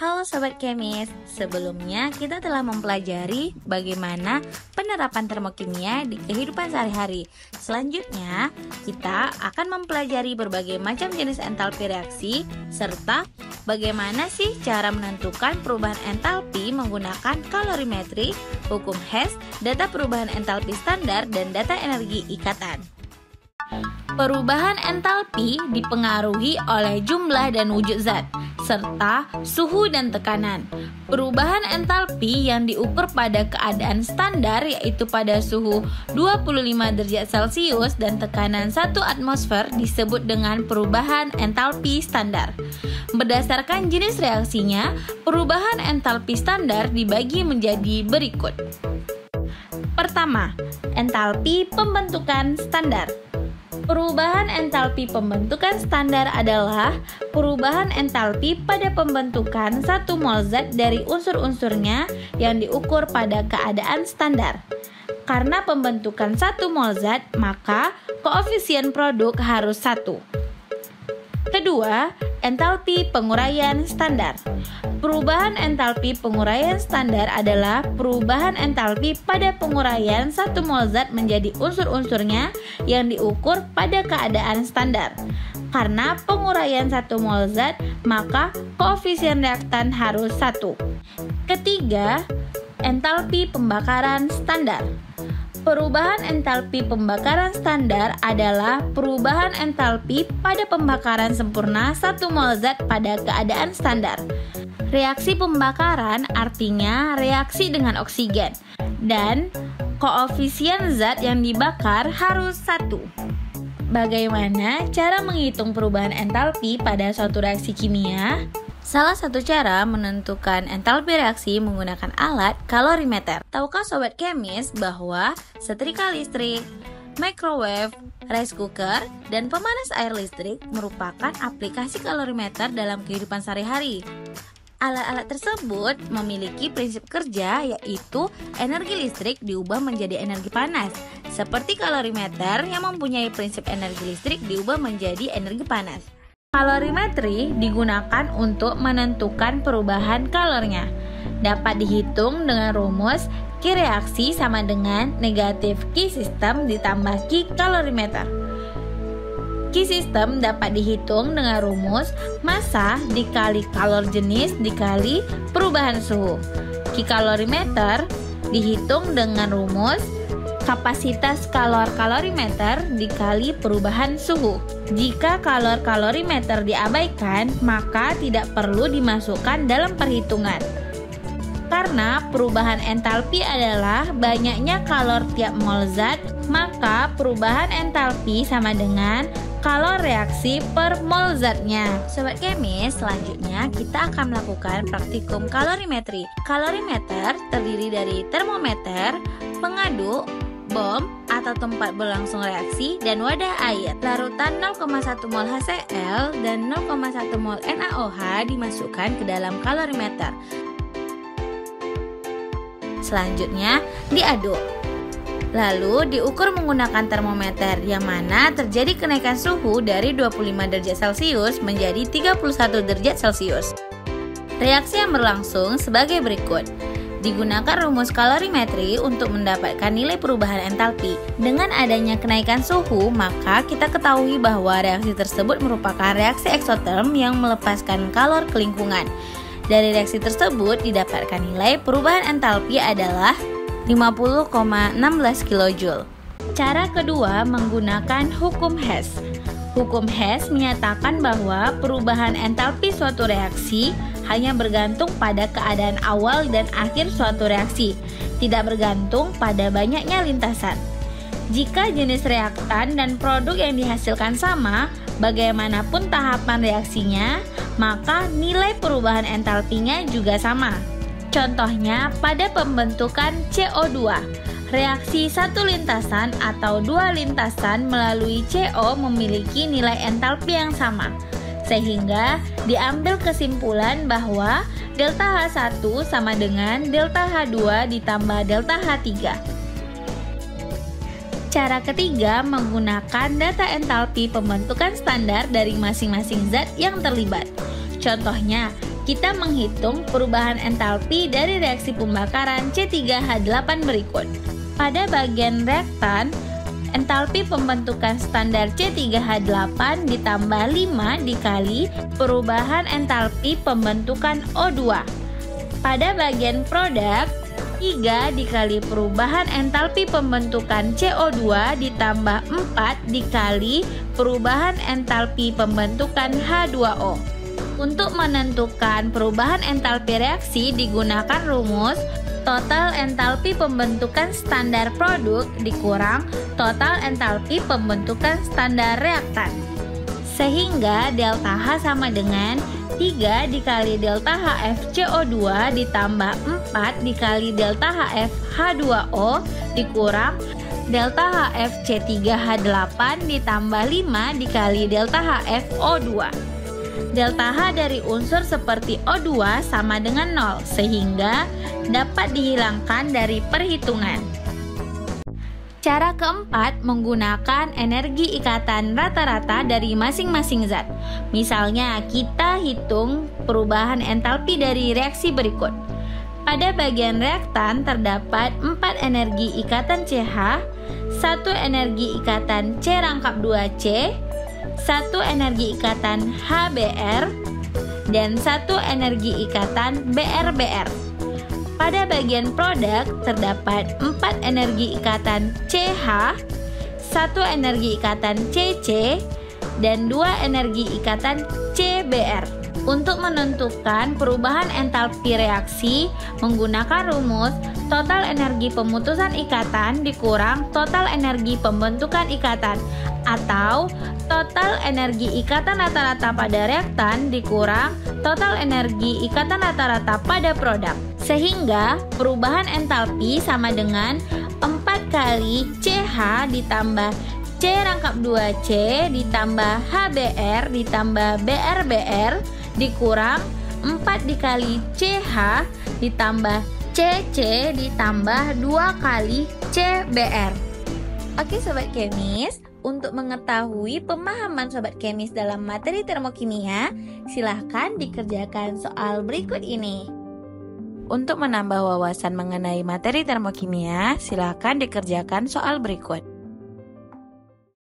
Halo Sobat Kemis, sebelumnya kita telah mempelajari bagaimana penerapan termokimia di kehidupan sehari-hari. Selanjutnya, kita akan mempelajari berbagai macam jenis entalpi reaksi, serta bagaimana sih cara menentukan perubahan entalpi menggunakan kalorimetri, hukum Hess, data perubahan entalpi standar, dan data energi ikatan. Perubahan entalpi dipengaruhi oleh jumlah dan wujud zat, serta suhu dan tekanan. Perubahan entalpi yang diukur pada keadaan standar yaitu pada suhu 25 derajat Celcius dan tekanan 1 atmosfer disebut dengan perubahan entalpi standar. Berdasarkan jenis reaksinya, perubahan entalpi standar dibagi menjadi berikut. Pertama, entalpi pembentukan standar. Perubahan entalpi pembentukan standar adalah perubahan entalpi pada pembentukan 1 mol zat dari unsur-unsurnya yang diukur pada keadaan standar. Karena pembentukan 1 mol zat, maka koefisien produk harus 1. Kedua, entalpi penguraian standar. Perubahan entalpi penguraian standar adalah perubahan entalpi pada penguraian 1 mol zat menjadi unsur-unsurnya yang diukur pada keadaan standar. Karena penguraian 1 mol zat, maka koefisien reaktan harus 1. Ketiga, entalpi pembakaran standar. Perubahan entalpi pembakaran standar adalah perubahan entalpi pada pembakaran sempurna 1 mol zat pada keadaan standar. Reaksi pembakaran artinya reaksi dengan oksigen, dan koefisien zat yang dibakar harus 1. Bagaimana cara menghitung perubahan entalpi pada suatu reaksi kimia? Salah satu cara menentukan entalpi reaksi menggunakan alat kalorimeter. Tahukah Sobat Kemis bahwa setrika listrik, microwave, rice cooker, dan pemanas air listrik merupakan aplikasi kalorimeter dalam kehidupan sehari-hari? Alat-alat tersebut memiliki prinsip kerja yaitu energi listrik diubah menjadi energi panas, seperti kalorimeter yang mempunyai prinsip energi listrik diubah menjadi energi panas. Kalorimetri digunakan untuk menentukan perubahan kalornya. Dapat dihitung dengan rumus Q reaksi sama dengan negatif Q sistem ditambah Q kalorimeter. Q sistem dapat dihitung dengan rumus massa dikali kalor jenis dikali perubahan suhu. Q kalorimeter dihitung dengan rumus kapasitas kalor kalorimeter dikali perubahan suhu. Jika kalor kalorimeter diabaikan, maka tidak perlu dimasukkan dalam perhitungan. Karena perubahan entalpi adalah banyaknya kalor tiap mol zat, maka perubahan entalpi sama dengan kalor reaksi per mol zatnya. Sobat Kemis, selanjutnya kita akan melakukan praktikum kalorimetri. Kalorimeter terdiri dari termometer, pengaduk, bom atau tempat berlangsung reaksi, dan wadah air. Larutan 0,1 mol HCl dan 0,1 mol NaOH dimasukkan ke dalam kalorimeter. Selanjutnya diaduk. Lalu diukur menggunakan termometer yang mana terjadi kenaikan suhu dari 25 derajat Celcius menjadi 31 derajat Celcius. Reaksi yang berlangsung sebagai berikut. Digunakan rumus kalorimetri untuk mendapatkan nilai perubahan entalpi. Dengan adanya kenaikan suhu, maka kita ketahui bahwa reaksi tersebut merupakan reaksi eksoterm yang melepaskan kalor ke lingkungan. Dari reaksi tersebut didapatkan nilai perubahan entalpi adalah 50,16 kJ. Cara kedua menggunakan hukum Hess. Hukum Hess menyatakan bahwa perubahan entalpi suatu reaksi hanya bergantung pada keadaan awal dan akhir suatu reaksi, tidak bergantung pada banyaknya lintasan. Jika jenis reaktan dan produk yang dihasilkan sama, bagaimanapun tahapan reaksinya, maka nilai perubahan entalpinya juga sama. Contohnya pada pembentukan CO2, reaksi satu lintasan atau dua lintasan melalui CO memiliki nilai entalpi yang sama, sehingga diambil kesimpulan bahwa delta H1 sama dengan delta H2 ditambah delta H3. Cara ketiga menggunakan data entalpi pembentukan standar dari masing-masing zat yang terlibat. Contohnya, kita menghitung perubahan entalpi dari reaksi pembakaran C3H8 berikut. Pada bagian reaktan, entalpi pembentukan standar C3H8 ditambah 5 dikali perubahan entalpi pembentukan O2. Pada bagian produk, 3 dikali perubahan entalpi pembentukan CO2 ditambah 4 dikali perubahan entalpi pembentukan H2O. Untuk menentukan perubahan entalpi reaksi digunakan rumus total entalpi pembentukan standar produk dikurang total entalpi pembentukan standar reaktan. Sehingga delta H sama dengan 3 dikali delta HF CO2 ditambah 4 dikali delta HF H2O dikurang delta HF C3H8 ditambah 5 dikali delta HF O2. Delta H dari unsur seperti O2 sama dengan 0 sehingga dapat dihilangkan dari perhitungan. Cara keempat, menggunakan energi ikatan rata-rata dari masing-masing zat. Misalnya, kita hitung perubahan entalpi dari reaksi berikut. Pada bagian reaktan terdapat 4 energi ikatan CH, 1 energi ikatan C rangkap 2C, 1 energi ikatan HBr, dan 1 energi ikatan BrBr. Pada bagian produk terdapat 4 energi ikatan CH, 1 energi ikatan CC, dan 2 energi ikatan CBr. Untuk menentukan perubahan entalpi reaksi menggunakan rumus total energi pemutusan ikatan dikurang total energi pembentukan ikatan, atau total energi ikatan rata-rata pada reaktan dikurang total energi ikatan rata-rata pada produk. Sehingga perubahan entalpi sama dengan 4 kali CH ditambah C rangkap 2C ditambah HBr ditambah BrBr dikurang 4 dikali CH ditambah CC ditambah 2 kali CBr. Oke Sobat Kemis, untuk mengetahui pemahaman Sobat Kemis dalam materi termokimia, silahkan dikerjakan soal berikut ini. Untuk menambah wawasan mengenai materi termokimia, silahkan dikerjakan soal berikut.